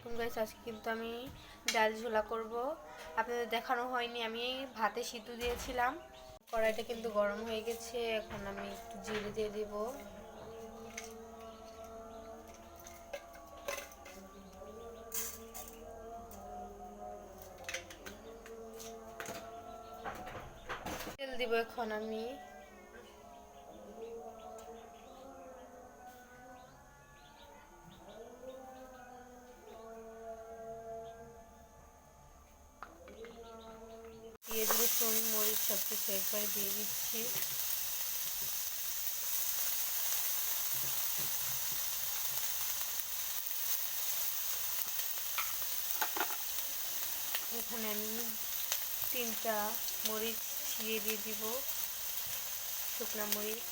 আলাইকুম গাইস, আজকে কিন্তু আমি ডাল ঝোলা করব। আপনাদের দেখানো হয়নি, আমি ভাতে সিদ্ধ দিয়েছিলাম। কড়াইটা কিন্তু গরম হয়ে গেছে, এখন আমি একটু জিরে দিয়ে দিব। তেল দিব এখন আমি। পেঁয়াজ রসুন মরিচ সব কিছু একবারে দিয়ে দিচ্ছি। এখানে আমি 3টা মরিচ ছিঁড়ে দিয়ে দিব, শুকনা মরিচ।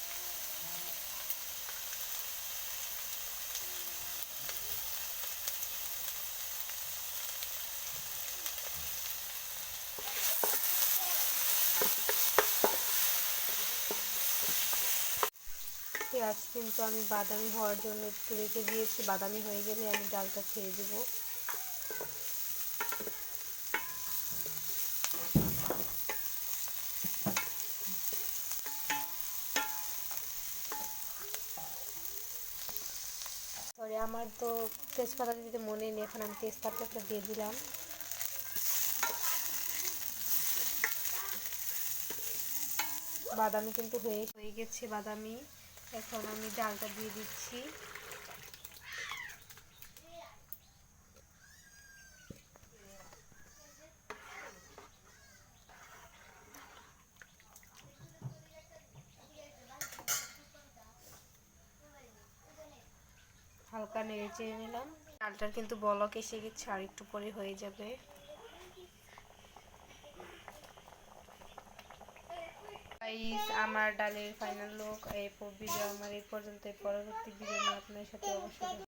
পেঁয়াজ কিন্তু আমি বাদামি হওয়ার জন্য একটু রেখে দিয়েছি, বাদামি হয়ে গেলে আমি ডালটা ছেড়ে দেব। সরি, আমার তো তেজপাতা দিতে মনে নেই, এখন আমি তেজপাতাটা দিয়ে দিলাম। বাদামি কিন্তু হয়ে গেছে বাদামি। এখন আমি ডালটা দিয়ে দিচ্ছি। হালকা নেড়ে চেড়ে নিলাম। ডালটার কিন্তু বলক এসে গেছে, আর একটু পরে হয়ে যাবে। গাইস, আমার ডালের ফাইনাল লুক। এই ভিডিও আমার এই পর্যন্ত। পরবর্তী ভিডিও নিয়ে আপনার সাথে অবশ্যই